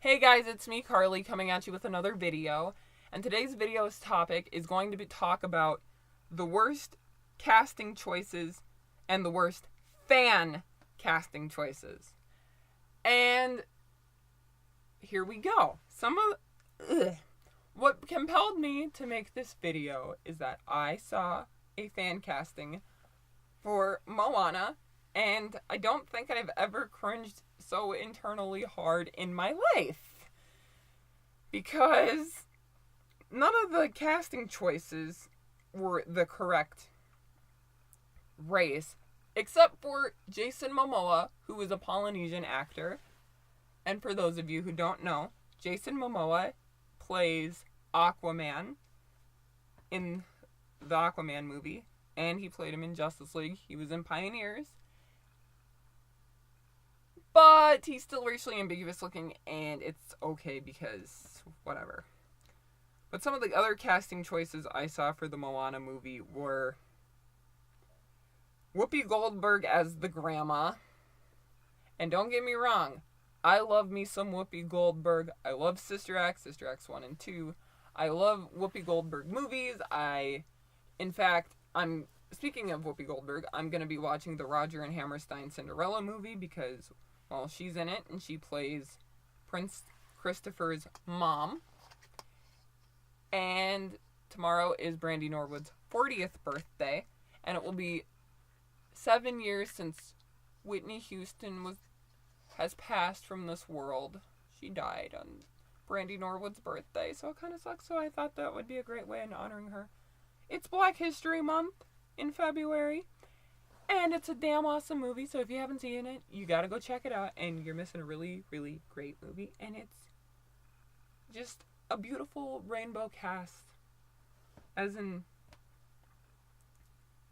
Hey guys, it's me, Carly, coming at you with another video. And today's video's topic is going to be talk about the worst casting choices and the worst fan casting choices. And here we go. What compelled me to make this video is that I saw a fan casting for Moana, and I don't think I've ever cringed so internally hard in my life. Because none of the casting choices were the correct race, except for Jason Momoa, who is a Polynesian actor. And for those of you who don't know, Jason Momoa plays Aquaman in the Aquaman movie, and he played him in Justice League. He was in Pioneers. But he's still racially ambiguous looking, and it's okay because whatever. But some of the other casting choices I saw for the Moana movie were Whoopi Goldberg as the grandma. And don't get me wrong, I love me some Whoopi Goldberg. I love Sister Act 1 and 2. I love Whoopi Goldberg movies. Speaking of Whoopi Goldberg, I'm going to be watching the Roger and Hammerstein Cinderella movie because, well, she's in it and she plays Prince Christopher's mom. And tomorrow is Brandy Norwood's 40th birthday, and it will be 7 years since Whitney Houston has passed from this world. She died on Brandy Norwood's birthday, so it kind of sucks. So I thought that would be a great way in honoring her. It's Black History Month in February, and it's a damn awesome movie, so if you haven't seen it, you gotta go check it out, and you're missing a really, really great movie, and it's just a beautiful rainbow cast, as in,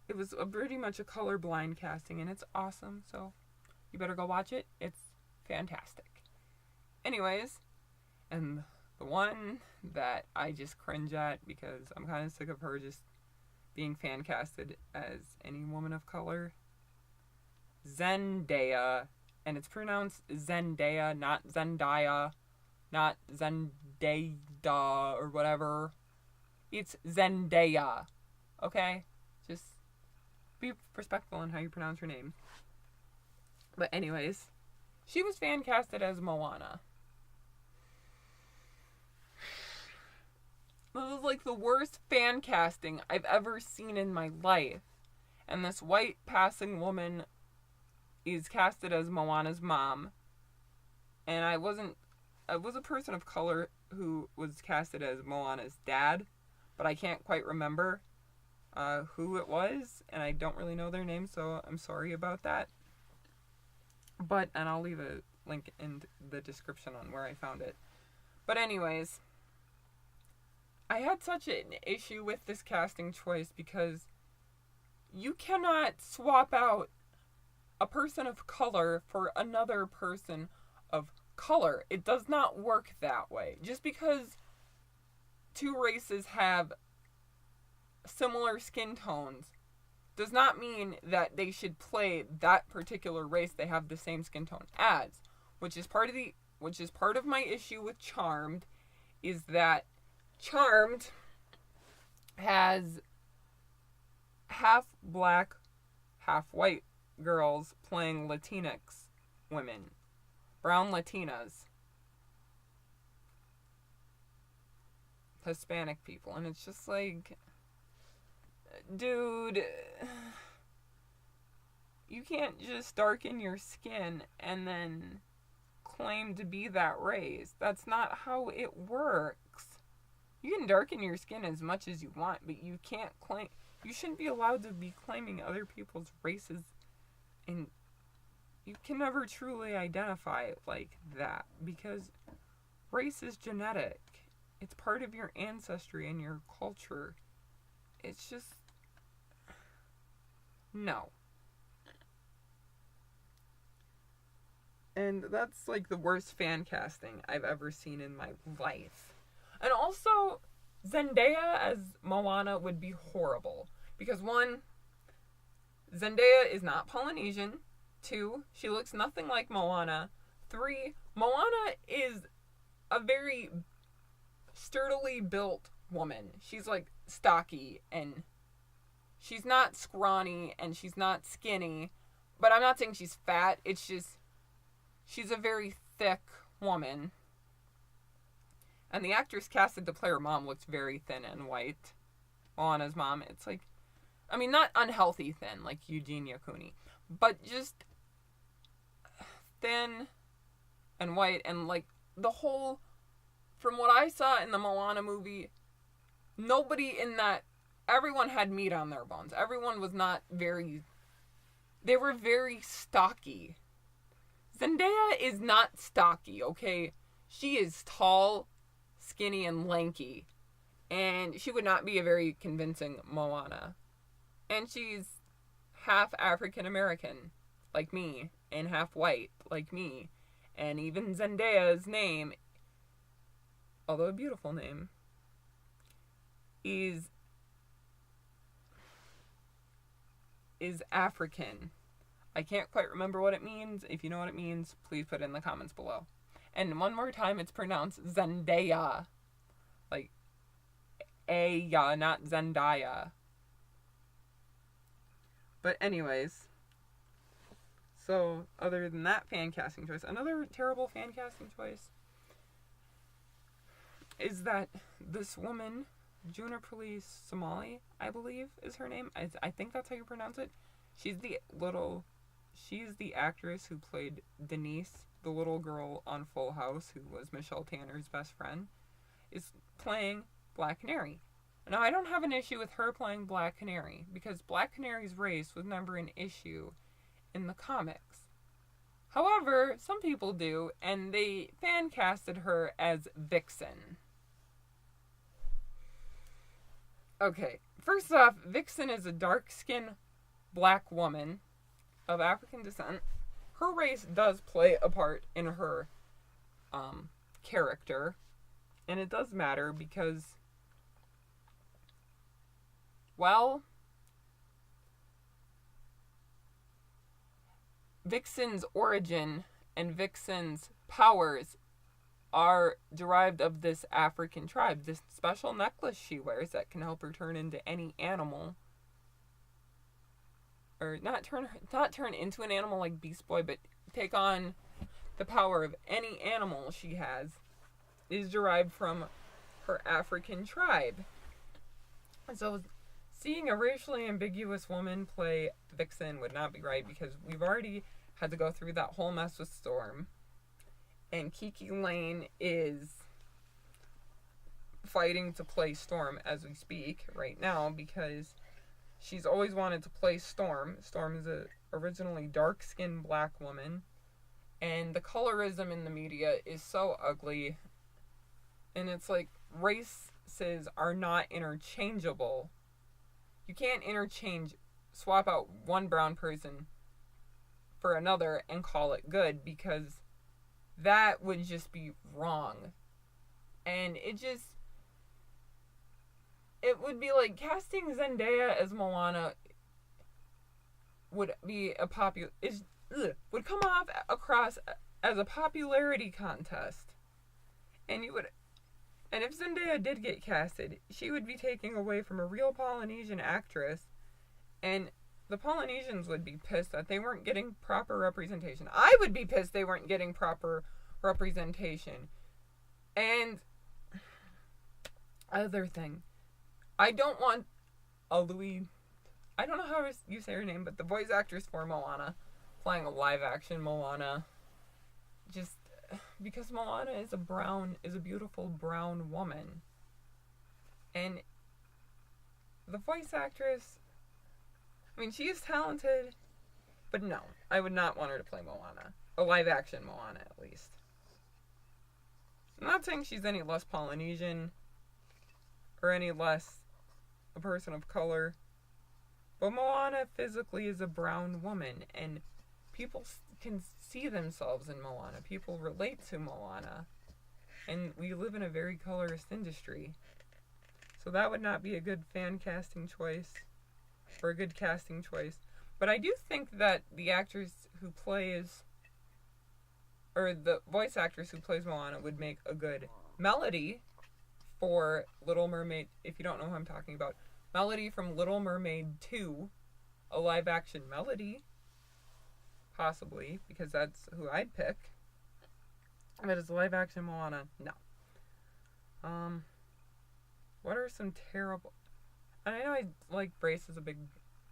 it was pretty much a colorblind casting, and it's awesome, so you better go watch it. It's fantastic. Anyways, and the one that I just cringe at because I'm kind of sick of her just being fan casted as any woman of color, Zendaya, and it's pronounced Zendaya, not Zendaya, not Zendaya or whatever. It's Zendaya, okay? Just be respectful in how you pronounce her name. But anyways, she was fan casted as Moana. This is like the worst fan casting I've ever seen in my life. And this white passing woman is casted as Moana's mom. And I was a person of color who was casted as Moana's dad, but I can't quite remember who it was, and I don't really know their name, so I'm sorry about that. And I'll leave a link in the description on where I found it. But anyways, I had such an issue with this casting choice because you cannot swap out a person of color for another person of color. It does not work that way. Just because two races have similar skin tones does not mean that they should play that particular race they have the same skin tone as, which is part of my issue with Charmed, is that Charmed has half black, half white girls playing Latinx women, brown Latinas, Hispanic people, and it's just like, dude, you can't just darken your skin and then claim to be that race. That's not how it works. You can darken your skin as much as you want, but you shouldn't be allowed to be claiming other people's races, and you can never truly identify it like that, because race is genetic. It's part of your ancestry and your culture. It's just, no. And that's like the worst fan casting I've ever seen in my life. And also, Zendaya as Moana would be horrible. Because 1, Zendaya is not Polynesian. 2, she looks nothing like Moana. 3, Moana is a very sturdily built woman. She's like stocky, and she's not scrawny, and she's not skinny. But I'm not saying she's fat. It's just she's a very thick woman. And the actress casted to play her mom looks very thin and white. Moana's mom, it's like, I mean, not unhealthy thin, like Eugenia Cooney, but just thin and white. And like the whole, from what I saw in the Moana movie, nobody in that, everyone had meat on their bones. Everyone was not very, they were very stocky. Zendaya is not stocky, okay? She is tall, skinny, and lanky. And she would not be a very convincing Moana. And she's half African American, like me, and half white, like me. And even Zendaya's name, although a beautiful name, is African. I can't quite remember what it means. If you know what it means, please put it in the comments below. And one more time, it's pronounced Zendaya. Like, A-ya, not Zendaya. But anyways, so other than that fan casting choice, another terrible fan casting choice is that this woman, Juniper Somali, I believe is her name. I think that's how you pronounce it. She's the actress who played Denise, the little girl on Full House, who was Michelle Tanner's best friend, is playing Black Canary. Now, I don't have an issue with her playing Black Canary, because Black Canary's race was never an issue in the comics. However, some people do, and they fan casted her as Vixen. Okay, first off, Vixen is a dark-skinned black woman of African descent. Her race does play a part in her character, and it does matter because, well, Vixen's origin and Vixen's powers are derived of this African tribe. This special necklace she wears that can help her turn into any animal. Or not turn into an animal like Beast Boy, but take on the power of any animal she has, is derived from her African tribe. And so seeing a racially ambiguous woman play Vixen would not be right, because we've already had to go through that whole mess with Storm. And Kiki Lane is fighting to play Storm as we speak right now, because she's always wanted to play Storm. Storm is a originally dark-skinned black woman. And the colorism in the media is so ugly. And it's like, races are not interchangeable. You can't swap out one brown person for another and call it good, because that would just be wrong. And it would be like casting Zendaya as Moana would be would come off across as a popularity contest. And if Zendaya did get casted, she would be taking away from a real Polynesian actress, and the Polynesians would be pissed that they weren't getting proper representation. I would be pissed they weren't getting proper representation. And other thing, I don't want a I don't know how you say her name, but the voice actress for Moana playing a live action Moana, just because Moana is a beautiful brown woman. And the voice actress, I mean, she is talented, but no, I would not want her to play Moana. A live action Moana, at least. I'm not saying she's any less Polynesian or any less a person of color, but Moana physically is a brown woman, and people can see themselves in Moana. People relate to Moana, and we live in a very colorist industry. So that would not be a good fan casting choice, or a good casting choice. But I do think that the actress who plays or the voice actress who plays Moana would make a good Melody for Little Mermaid. If you don't know who I'm talking about, Melody from Little Mermaid 2, a live action Melody, possibly, because that's who I'd pick. But as a live action Moana, no. What are some terrible... And I know race is a big...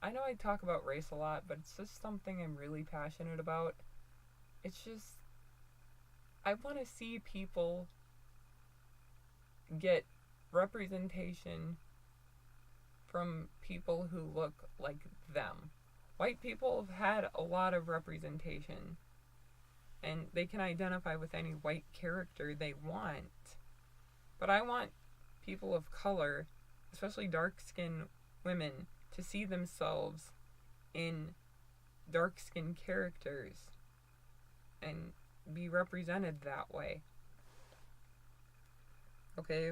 I know I talk about race a lot, but it's just something I'm really passionate about. It's just... I want to see people get representation from people who look like them. White people have had a lot of representation, and they can identify with any white character they want. But I want people of color, especially dark-skinned women, to see themselves in dark-skinned characters and be represented that way. Okay,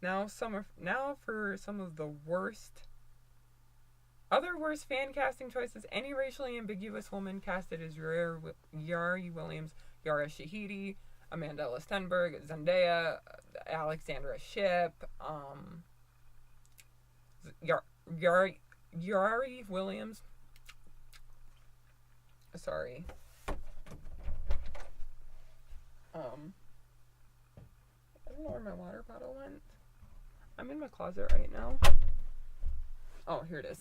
now for some of the other worst fan casting choices. Any racially ambiguous woman casted as Yari Williams, Yara Shahidi, Amanda Stenberg, Zendaya, Alexandra Shipp, Yari Williams. Sorry. I don't know where my water bottle went. I'm in my closet right now. Oh, here it is.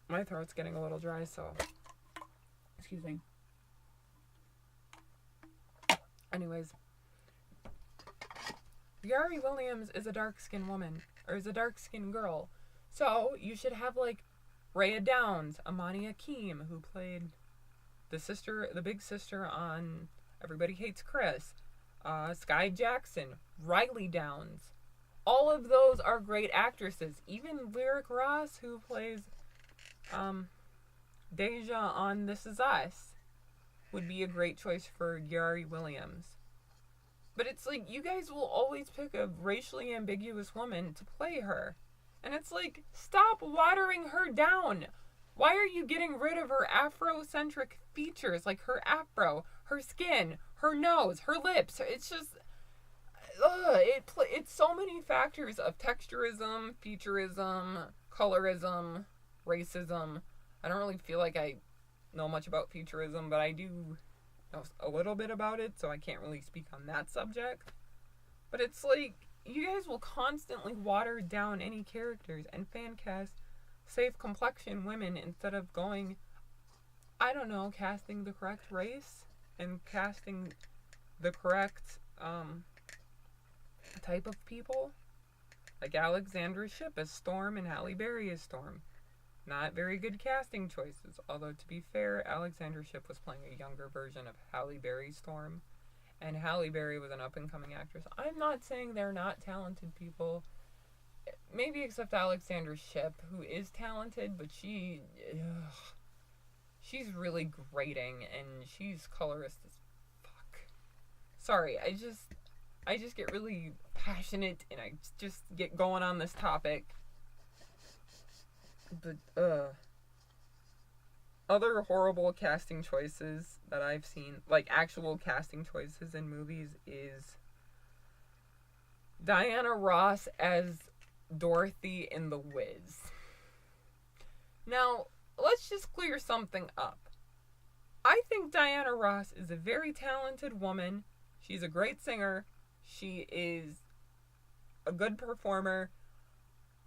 My throat's getting a little dry, so excuse me. Anyways, Yari Williams is a dark-skinned woman, or is a dark-skinned girl. So you should have Rhea Downs, Amani Akeem, who played the big sister on Everybody Hates Chris, Sky Jackson, Riley Downs. All of those are great actresses. Even Lyric Ross, who plays Deja on This Is Us, would be a great choice for Yari Williams. But it's you guys will always pick a racially ambiguous woman to play her. And it's stop watering her down. Why are you getting rid of her Afrocentric features, like her afro, her skin, her nose, her lips? It's just... it's so many factors of texturism, featurism, colorism, racism. I don't really feel like I know much about futurism, but I do know a little bit about it, so I can't really speak on that subject. But it's you guys will constantly water down any characters and fan cast safe complexion women instead of going, I don't know, casting the correct race and casting the correct type of people. Like Alexandra Shipp as Storm and Halle Berry as Storm. Not very good casting choices, although to be fair, Alexandra Shipp was playing a younger version of Halle Berry Storm, and Halle Berry was an up-and-coming actress. I'm not saying they're not talented people, maybe except Alexandra Shipp, who is talented, but she's really grating, and she's colorist as fuck. Sorry, I just get really passionate, and I just get going on this topic. But, other horrible casting choices that I've seen, actual casting choices in movies, is Diana Ross as Dorothy in The Wiz. Now, let's just clear something up. I think Diana Ross is a very talented woman. She's a great singer. She is a good performer.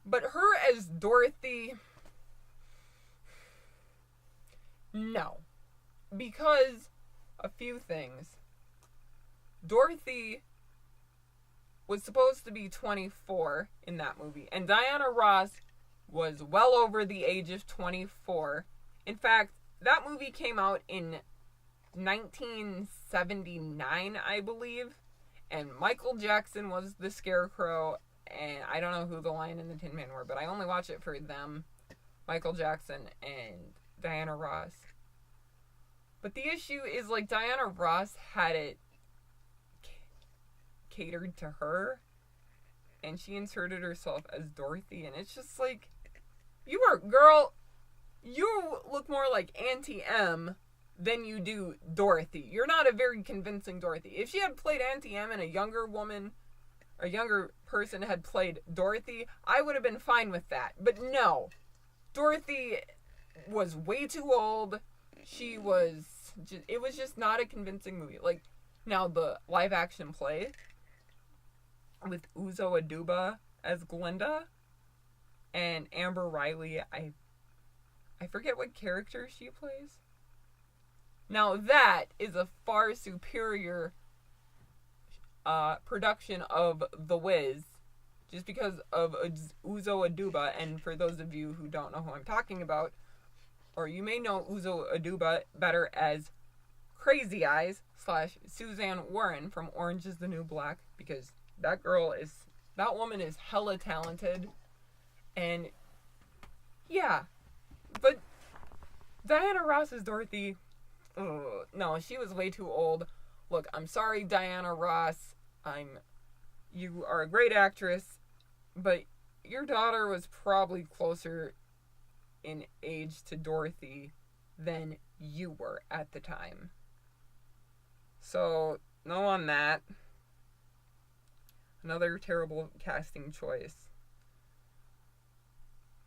But her as Dorothy... no. Because a few things. Dorothy was supposed to be 24 in that movie, and Diana Ross was well over the age of 24. In fact, that movie came out in 1979, I believe, and Michael Jackson was the Scarecrow, and I don't know who the Lion and the Tin Man were, but I only watch it for them, Michael Jackson and Diana Ross. But the issue is, Diana Ross had it catered to her, and she inserted herself as Dorothy, and it's just you look more like Auntie M than you do Dorothy. You're not a very convincing Dorothy. If she had played Auntie Em and a younger person had played Dorothy, I would have been fine with that. But no. Dorothy was way too old. It was just not a convincing movie. Like, now the live action play with Uzo Aduba as Glinda and Amber Riley, I forget what character she plays. Now that is a far superior production of The Wiz, just because of Uzo Aduba. And for those of you who don't know who I'm talking about, or you may know Uzo Aduba better as Crazy Eyes / Suzanne Warren from Orange is the New Black, because that woman is hella talented. And yeah, but Diana Ross's Dorothy, no, she was way too old. Look, I'm sorry, Diana Ross. You are a great actress, but your daughter was probably closer in age to Dorothy than you were at the time. So, no on that. Another terrible casting choice.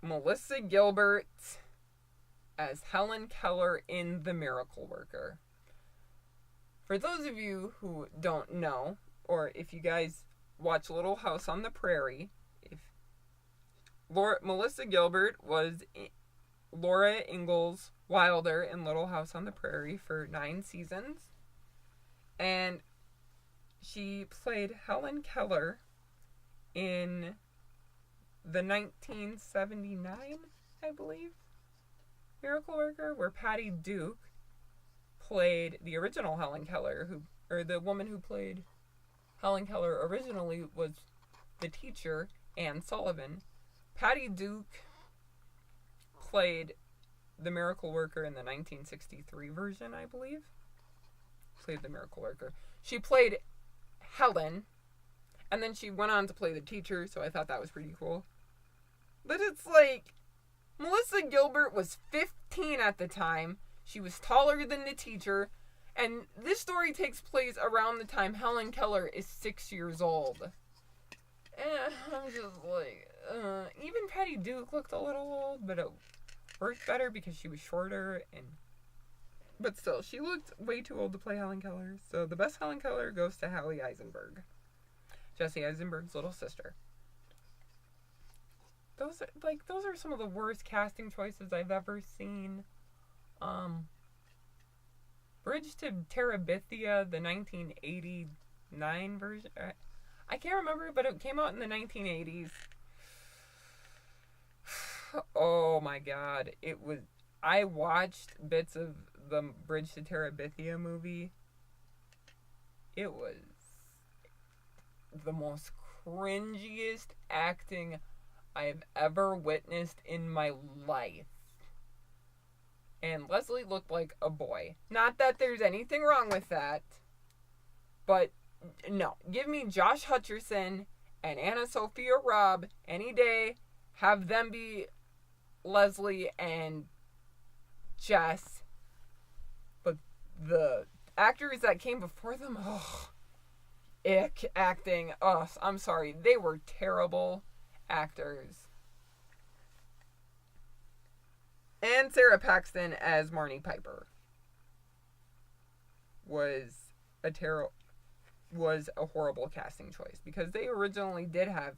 Melissa Gilbert as Helen Keller in The Miracle Worker. For those of you who don't know, or if you guys watch Little House on the Prairie, Melissa Gilbert was Laura Ingalls Wilder in Little House on the Prairie for 9 seasons. And she played Helen Keller in the 1979, I believe, Miracle Worker, where Patty Duke played the original Helen Keller, the woman who played Helen Keller originally was the teacher, Anne Sullivan. Patty Duke played the Miracle Worker in the 1963 version, I believe. Played the Miracle Worker. She played Helen, and then she went on to play the teacher, so I thought that was pretty cool. But it's like, Melissa Gilbert was 15 at the time. She was taller than the teacher, and this story takes place around the time Helen Keller is 6 years old. And I'm just like, even Patty Duke looked a little old, but it worked better because she was shorter, but still, she looked way too old to play Helen Keller. So the best Helen Keller goes to Hallie Eisenberg, Jesse Eisenberg's little sister. Those are some of the worst casting choices I've ever seen. Bridge to Terabithia, the 1989 version. I can't remember, but it came out in the 1980s. Oh my god. I watched bits of the Bridge to Terabithia movie. It was the most cringiest acting I've ever witnessed in my life. And Leslie looked like a boy. Not that there's anything wrong with that, but no. Give me Josh Hutcherson and Anna Sophia Robb any day. Have them be Leslie and Jess. But the actors that came before them, ick acting. I'm sorry. They were terrible actors. And Sarah Paxton as Marnie Piper was a horrible casting choice, because they originally did have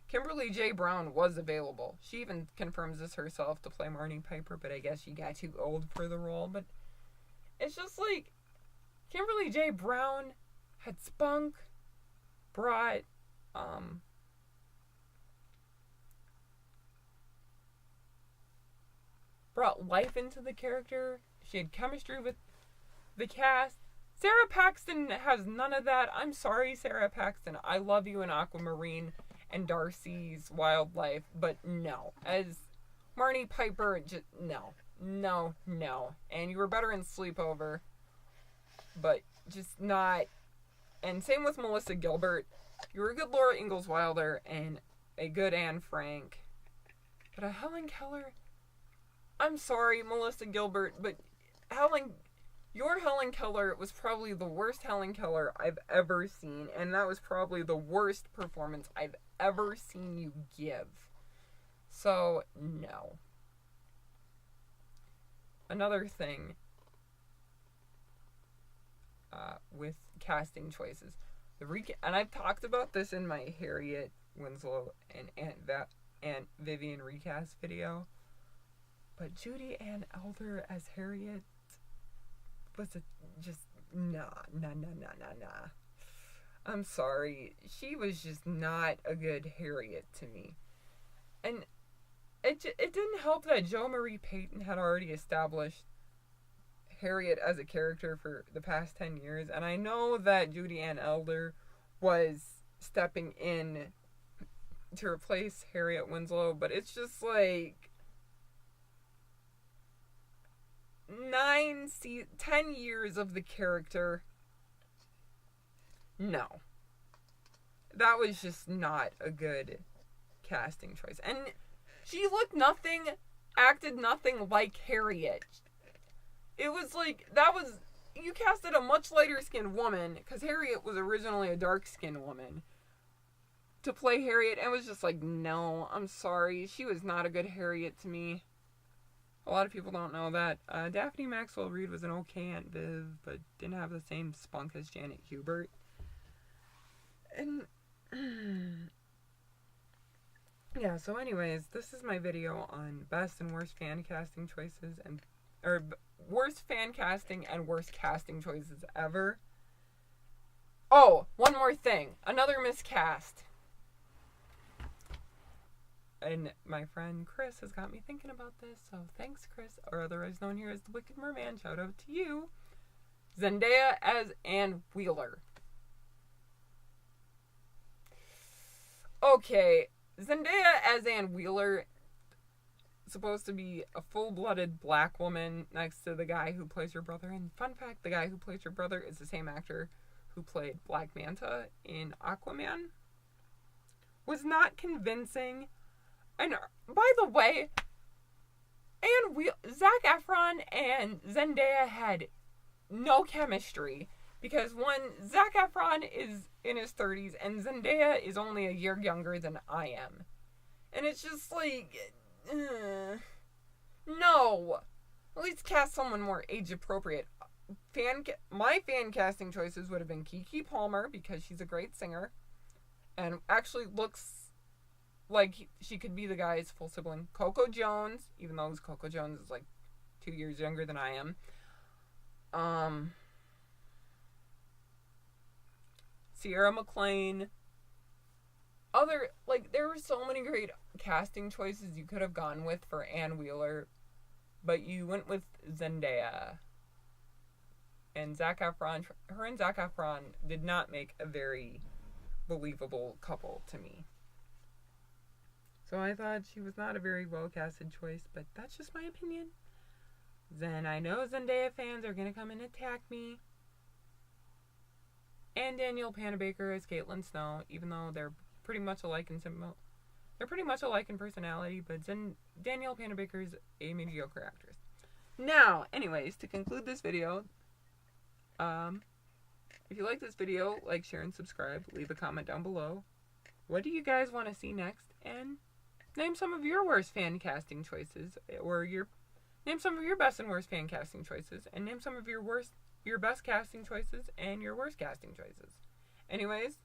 Kimberly J. Brown was available. She even confirms this herself to play Marnie Piper, but I guess she got too old for the role. But it's just like, Kimberly J. Brown had spunk, brought life into the character. She had chemistry with the cast. Sarah Paxton has none of that. I'm sorry, Sarah Paxton. I love you in Aquamarine and Darcy's Wildlife, but no. As Marnie Piper, just no. And you were better in Sleepover, but just not. And same with Melissa Gilbert. You were a good Laura Ingalls Wilder and a good Anne Frank. But a Helen Keller, I'm sorry, Melissa Gilbert, but Helen, Your Helen Keller was probably the worst Helen Keller I've ever seen, and that was probably the worst performance I've ever seen you give. So, no. Another thing with casting choices. And I've talked about this in my Harriet Winslow and Aunt Vivian recast video. But Judy Ann Elder as Harriet was just nah. I'm sorry. She was just not a good Harriet to me. And it didn't help that Jo Marie Payton had already established Harriet as a character for the past 10 years. And I know that Judy Ann Elder was stepping in to replace Harriet Winslow, but it's just like 10 years of the character. No. That was just not a good casting choice. And she looked nothing, acted nothing like Harriet. It was like, you casted a much lighter skinned woman, because Harriet was originally a dark skinned woman, to play Harriet, and it was just like, no, I'm sorry. She was not a good Harriet to me. A lot of people don't know that. Daphne Maxwell Reid was an okay Aunt Viv, but didn't have the same spunk as Janet Hubert. And yeah, so anyways, this is my video on best and worst fan casting choices, or worst fan casting and worst casting choices ever. Oh, one more thing. Another miscast. And my friend Chris has got me thinking about this, so thanks, Chris, or otherwise known here as the Wicked Merman. Shout out to you. Zendaya as Ann Wheeler. Okay, Zendaya as Ann Wheeler, supposed to be a full-blooded black woman next to the guy who plays her brother. And fun fact, the guy who plays her brother is the same actor who played Black Manta in Aquaman. Was not convincing. And by the way, Zac Efron and Zendaya had no chemistry. Because one, Zac Efron is in his 30s and Zendaya is only a year younger than I am. And it's just like, no. At least cast someone more age appropriate. My fan casting choices would have been Keke Palmer, because she's a great singer and actually looks like she could be the guy's full sibling. Coco Jones, even though Coco Jones is like 2 years younger than I am. Sierra McLean. There were so many great casting choices you could have gone with for Ann Wheeler, but you went with Zendaya. And Zac Efron, her and Zac Efron did not make a very believable couple to me. So I thought she was not a very well-casted choice, but that's just my opinion. Then I know Zendaya fans are going to come and attack me. And Danielle Panabaker as Caitlin Snow, even though they're pretty much alike in personality, but Danielle Panabaker is a mediocre actress. Now, anyways, to conclude this video, if you like this video, like, share, and subscribe. Leave a comment down below. What do you guys want to see next? And name some of your worst fan casting choices, or name some of your best and worst fan casting choices, and name some of your best casting choices and your worst casting choices. Anyways,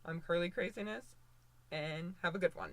I'm Curly Craziness, and have a good one.